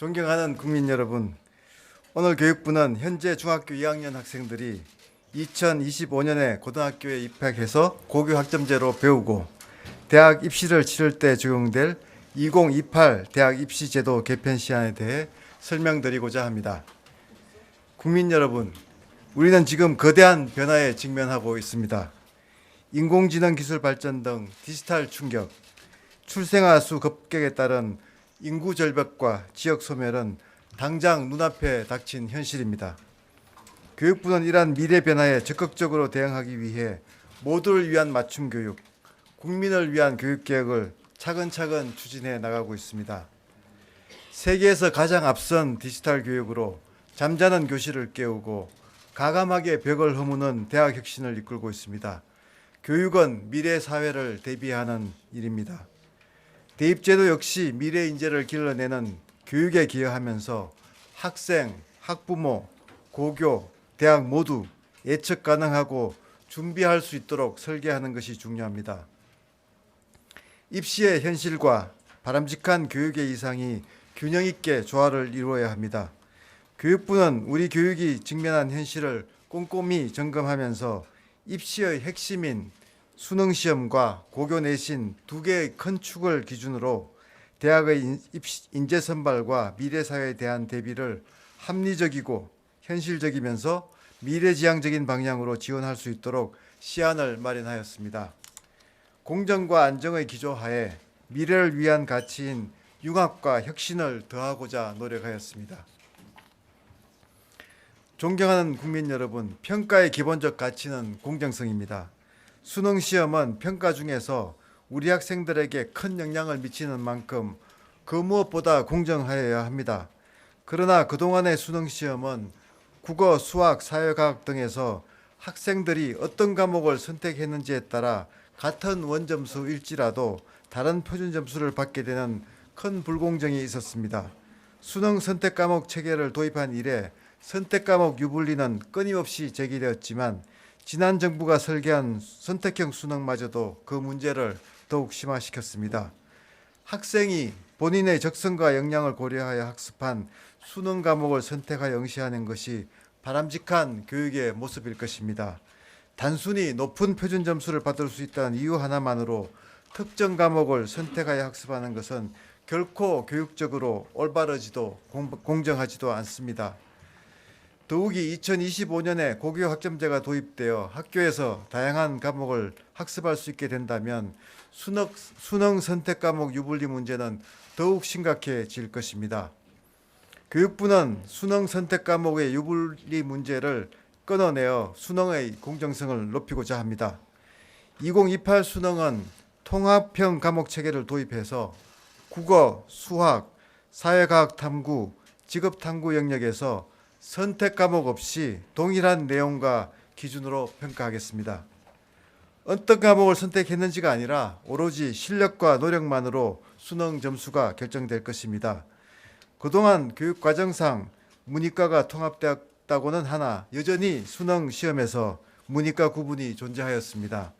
존경하는 국민 여러분, 오늘 교육부는 현재 중학교 2학년 학생들이 2025년에 고등학교에 입학해서 고교 학점제로 배우고 대학 입시를 치를 때 적용될 2028 대학 입시제도 개편 시안에 대해 설명드리고자 합니다. 국민 여러분, 우리는 지금 거대한 변화에 직면하고 있습니다. 인공지능 기술 발전 등 디지털 충격, 출생아 수 급격에 따른 인구 절벽과 지역 소멸은 당장 눈앞에 닥친 현실입니다. 교육부는 이러한 미래 변화에 적극적으로 대응하기 위해 모두를 위한 맞춤 교육, 국민을 위한 교육 개혁을 차근차근 추진해 나가고 있습니다. 세계에서 가장 앞선 디지털 교육으로 잠자는 교실을 깨우고 가감하게 벽을 허무는 대학 혁신을 이끌고 있습니다. 교육은 미래 사회를 대비하는 일입니다. 대입제도 역시 미래 인재를 길러내는 교육에 기여하면서 학생, 학부모, 고교, 대학 모두 예측 가능하고 준비할 수 있도록 설계하는 것이 중요합니다. 입시의 현실과 바람직한 교육의 이상이 균형 있게 조화를 이루어야 합니다. 교육부는 우리 교육이 직면한 현실을 꼼꼼히 점검하면서 입시의 핵심인 수능시험과 고교 내신 두 개의 큰 축을 기준으로 대학의 인재 선발과 미래사회에 대한 대비를 합리적이고 현실적이면서 미래지향적인 방향으로 지원할 수 있도록 시안을 마련하였습니다. 공정과 안정의 기조하에 미래를 위한 가치인 융합과 혁신을 더하고자 노력하였습니다. 존경하는 국민 여러분, 평가의 기본적 가치는 공정성입니다. 수능 시험은 평가 중에서 우리 학생들에게 큰 영향을 미치는 만큼 그 무엇보다 공정하여야 합니다. 그러나 그동안의 수능 시험은 국어, 수학, 사회과학 등에서 학생들이 어떤 과목을 선택했는지에 따라 같은 원점수일지라도 다른 표준 점수를 받게 되는 큰 불공정이 있었습니다. 수능 선택 과목 체계를 도입한 이래 선택 과목 유불리는 끊임없이 제기되었지만 지난 정부가 설계한 선택형 수능마저도 그 문제를 더욱 심화시켰습니다. 학생이 본인의 적성과 역량을 고려하여 학습한 수능 과목을 선택하여 응시하는 것이 바람직한 교육의 모습일 것입니다. 단순히 높은 표준 점수를 받을 수 있다는 이유 하나만으로 특정 과목을 선택하여 학습하는 것은 결코 교육적으로 올바르지도 공정하지도 않습니다. 더욱이 2025년에 고교 학점제가 도입되어 학교에서 다양한 과목을 학습할 수 있게 된다면 수능 선택 과목 유불리 문제는 더욱 심각해질 것입니다. 교육부는 수능 선택 과목의 유불리 문제를 끊어내어 수능의 공정성을 높이고자 합니다. 2028 수능은 통합형 과목 체계를 도입해서 국어, 수학, 사회과학 탐구, 직업 탐구 영역에서 선택 과목 없이 동일한 내용과 기준으로 평가하겠습니다. 어떤 과목을 선택했는지가 아니라 오로지 실력과 노력만으로 수능 점수가 결정될 것입니다. 그동안 교육 과정상 문이과가 통합되었다고는 하나 여전히 수능 시험에서 문이과 구분이 존재하였습니다.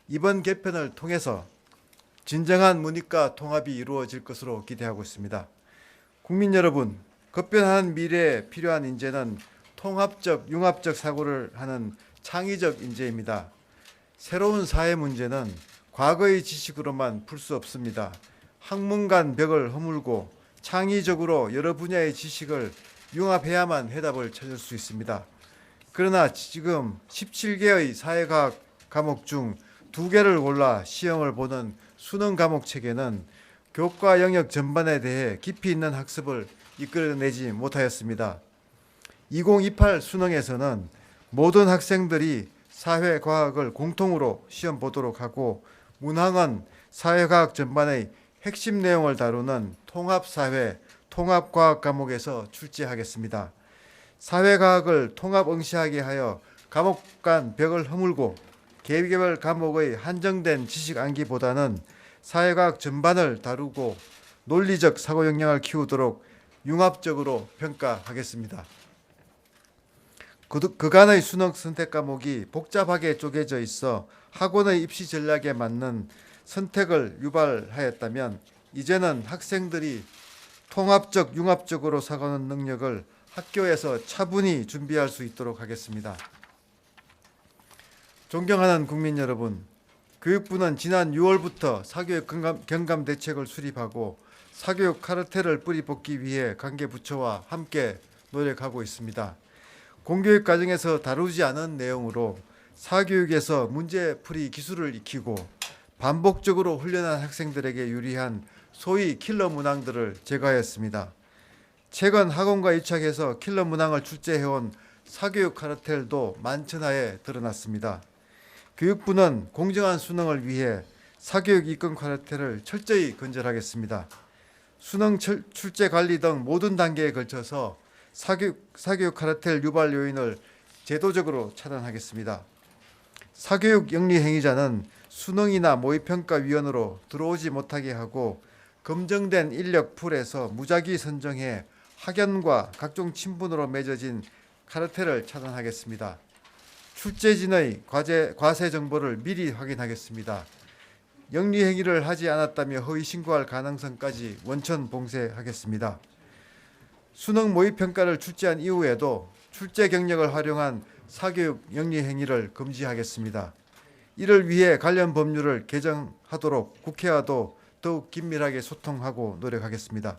이번 개편을 통해서 진정한 문이과 통합이 이루어질 것으로 기대하고 있습니다. 국민 여러분, 급변하는 미래에 필요한 인재는 통합적, 융합적 사고를 하는 창의적 인재입니다. 새로운 사회 문제는 과거의 지식으로만 풀 수 없습니다. 학문 간 벽을 허물고 창의적으로 여러 분야의 지식을 융합해야만 해답을 찾을 수 있습니다. 그러나 지금 17개의 사회과학 과목 중 2개를 골라 시험을 보는 수능 과목 체계는 교과 영역 전반에 대해 깊이 있는 학습을 이끌어내지 못하였습니다. 2028 수능에서는 모든 학생들이 사회과학을 공통으로 시험 보도록 하고 문항은 사회과학 전반의 핵심 내용을 다루는 통합사회, 통합과학 과목에서 출제하겠습니다. 사회과학을 통합 응시하게 하여 과목 간 벽을 허물고 개별 과목의 한정된 지식 암기보다는 사회과학 전반을 다루고 논리적 사고 역량을 키우도록 융합적으로 평가하겠습니다. 그간의 수능 선택 과목이 복잡하게 쪼개져 있어 학원의 입시 전략에 맞는 선택을 유발하였다면 이제는 학생들이 통합적, 융합적으로 사고하는 능력을 학교에서 차분히 준비할 수 있도록 하겠습니다. 존경하는 국민 여러분, 교육부는 지난 6월부터 사교육 경감 대책을 수립하고 사교육 카르텔을 뿌리 뽑기 위해 관계 부처와 함께 노력하고 있습니다. 공교육 과정에서 다루지 않은 내용으로 사교육에서 문제풀이 기술을 익히고 반복적으로 훈련한 학생들에게 유리한 소위 킬러 문항들을 제거하였습니다. 최근 학원과 유착해서 킬러 문항을 출제해온 사교육 카르텔도 만천하에 드러났습니다. 교육부는 공정한 수능을 위해 사교육 이권 카르텔을 철저히 근절하겠습니다. 수능 출제 관리 등 모든 단계에 걸쳐서 사교육 카르텔 유발 요인을 제도적으로 차단하겠습니다. 사교육 영리 행위자는 수능이나 모의평가위원으로 들어오지 못하게 하고 검증된 인력 풀에서 무작위 선정해 학연과 각종 친분으로 맺어진 카르텔을 차단하겠습니다. 출제진의 과세 정보를 미리 확인하겠습니다. 영리 행위를 하지 않았다며 허위 신고할 가능성까지 원천 봉쇄하겠습니다. 수능 모의평가를 출제한 이후에도 출제 경력을 활용한 사교육 영리 행위를 금지하겠습니다. 이를 위해 관련 법률을 개정하도록 국회와도 더욱 긴밀하게 소통하고 노력하겠습니다.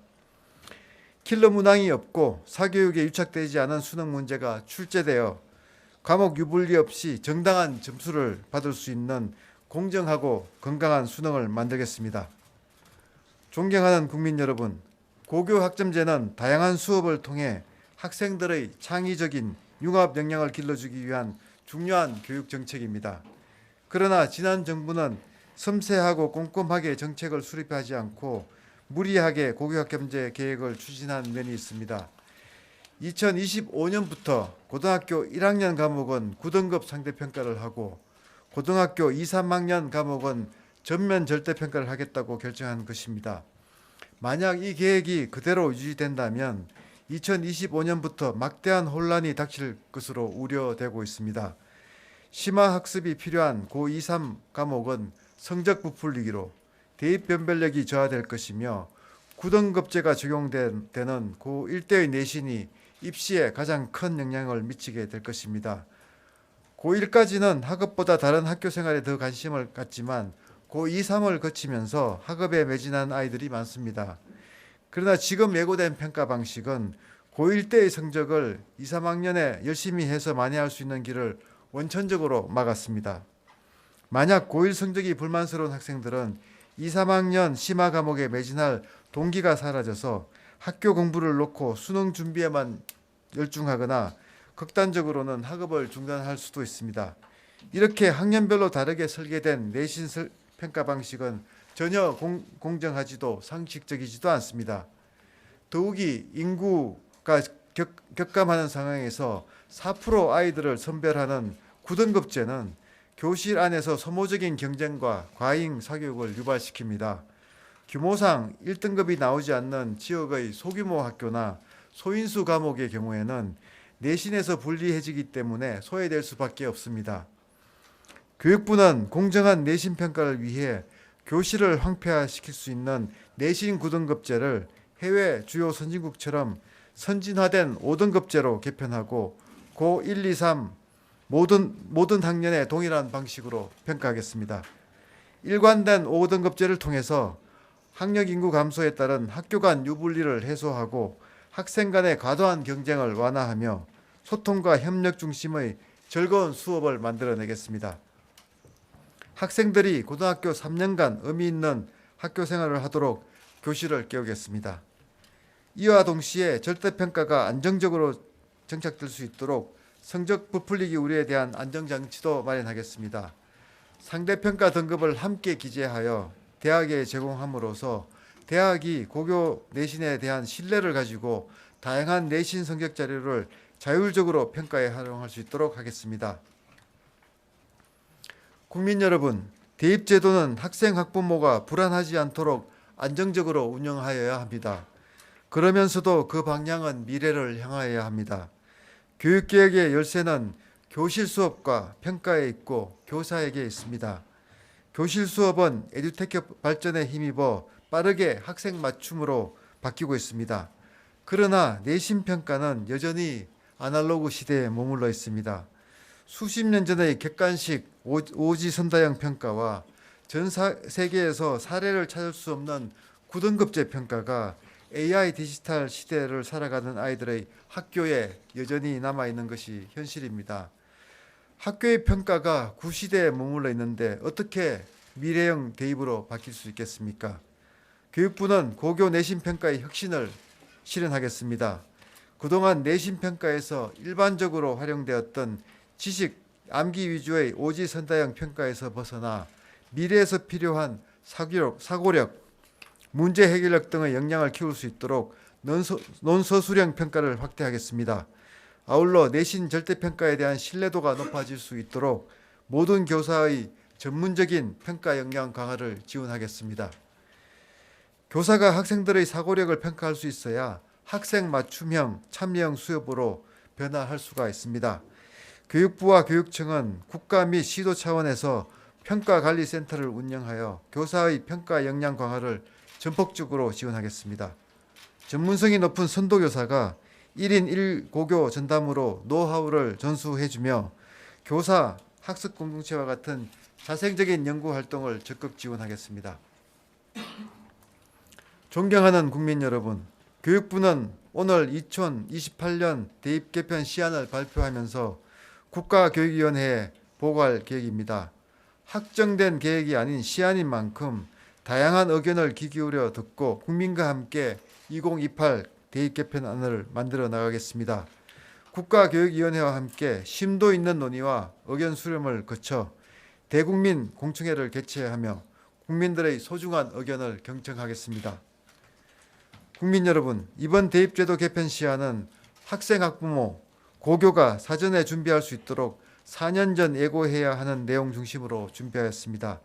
킬러 문항이 없고 사교육에 유착되지 않은 수능 문제가 출제되어 과목 유불리 없이 정당한 점수를 받을 수 있는 공정하고 건강한 수능을 만들겠습니다. 존경하는 국민 여러분, 고교 학점제는 다양한 수업을 통해 학생들의 창의적인 융합 역량을 길러주기 위한 중요한 교육 정책입니다. 그러나 지난 정부는 섬세하고 꼼꼼하게 정책을 수립하지 않고 무리하게 고교 학점제 계획을 추진한 면이 있습니다. 2025년부터 고등학교 1학년 과목은 9등급 상대평가를 하고 고등학교 2, 3학년 과목은 전면 절대평가를 하겠다고 결정한 것입니다. 만약 이 계획이 그대로 유지된다면 2025년부터 막대한 혼란이 닥칠 것으로 우려되고 있습니다. 심화 학습이 필요한 고 2, 3 과목은 성적 부풀리기로 대입 변별력이 저하될 것이며 9등급제가 적용되는 고 1대의 내신이 입시에 가장 큰 영향을 미치게 될 것입니다. 고1까지는 학업보다 다른 학교 생활에 더 관심을 갖지만 고2, 3을 거치면서 학업에 매진한 아이들이 많습니다. 그러나 지금 예고된 평가 방식은 고1 때의 성적을 2, 3학년에 열심히 해서 만회할 수 있는 길을 원천적으로 막았습니다. 만약 고1 성적이 불만스러운 학생들은 2, 3학년 심화 과목에 매진할 동기가 사라져서 학교 공부를 놓고 수능 준비에만 열중하거나 극단적으로는 학업을 중단할 수도 있습니다. 이렇게 학년별로 다르게 설계된 내신 평가 방식은 전혀 공정하지도 상식적이지도 않습니다. 더욱이 인구가 격감하는 상황에서 4% 아이들을 선별하는 9등급제는 교실 안에서 소모적인 경쟁과 과잉 사교육을 유발시킵니다. 규모상 1등급이 나오지 않는 지역의 소규모 학교나 소인수 과목의 경우에는 내신에서 분리해지기 때문에 소외될 수밖에 없습니다. 교육부는 공정한 내신 평가를 위해 교실을 황폐화시킬 수 있는 내신 9등급제를 해외 주요 선진국처럼 선진화된 5등급제로 개편하고 고 1, 2, 3 모든 학년에 동일한 방식으로 평가하겠습니다. 일관된 5등급제를 통해서 학력 인구 감소에 따른 학교 간 유불리를 해소하고 학생 간의 과도한 경쟁을 완화하며 소통과 협력 중심의 즐거운 수업을 만들어내겠습니다. 학생들이 고등학교 3년간 의미 있는 학교 생활을 하도록 교실을 깨우겠습니다. 이와 동시에 절대평가가 안정적으로 정착될 수 있도록 성적 부풀리기 우려에 대한 안정장치도 마련하겠습니다. 상대평가 등급을 함께 기재하여 대학에 제공함으로써 대학이 고교 내신에 대한 신뢰를 가지고 다양한 내신 성적 자료를 자율적으로 평가에 활용할 수 있도록 하겠습니다. 국민 여러분, 대입제도는 학생 학부모가 불안하지 않도록 안정적으로 운영하여야 합니다. 그러면서도 그 방향은 미래를 향하여야 합니다. 교육개혁의 열쇠는 교실 수업과 평가에 있고 교사에게 있습니다. 교실 수업은 에듀테크 발전에 힘입어 빠르게 학생 맞춤으로 바뀌고 있습니다. 그러나 내신 평가는 여전히 아날로그 시대에 머물러 있습니다. 수십 년 전의 객관식 오지선다형 평가와 전 세계에서 사례를 찾을 수 없는 9등급제 평가가 AI 디지털 시대를 살아가는 아이들의 학교에 여전히 남아있는 것이 현실입니다. 학교의 평가가 구시대에 머물러 있는데 어떻게 미래형 대입으로 바뀔 수 있겠습니까? 교육부는 고교 내신평가의 혁신을 실현하겠습니다. 그동안 내신평가에서 일반적으로 활용되었던 지식, 암기 위주의 오지선다형 평가에서 벗어나 미래에서 필요한 사고력, 문제 해결력 등의 역량을 키울 수 있도록 논서술형 평가를 확대하겠습니다. 아울러 내신 절대평가에 대한 신뢰도가 높아질 수 있도록 모든 교사의 전문적인 평가 역량 강화를 지원하겠습니다. 교사가 학생들의 사고력을 평가할 수 있어야 학생 맞춤형, 참여형 수업으로 변화할 수가 있습니다. 교육부와 교육청은 국가 및 시도 차원에서 평가관리센터를 운영하여 교사의 평가 역량 강화를 전폭적으로 지원하겠습니다. 전문성이 높은 선도교사가 1인 1고교 전담으로 노하우를 전수해주며 교사, 학습 공동체와 같은 자생적인 연구 활동을 적극 지원하겠습니다. 존경하는 국민 여러분, 교육부는 오늘 2028년 대입 개편 시안을 발표하면서 국가교육위원회에 보고할 계획입니다. 확정된 계획이 아닌 시안인 만큼 다양한 의견을 귀 기울여 듣고 국민과 함께 2028 대입 개편안을 만들어 나가겠습니다. 국가교육위원회와 함께 심도 있는 논의와 의견 수렴을 거쳐 대국민 공청회를 개최하며 국민들의 소중한 의견을 경청하겠습니다. 국민 여러분, 이번 대입제도 개편 시안은 학생, 학부모, 고교가 사전에 준비할 수 있도록 4년 전 예고해야 하는 내용 중심으로 준비하였습니다.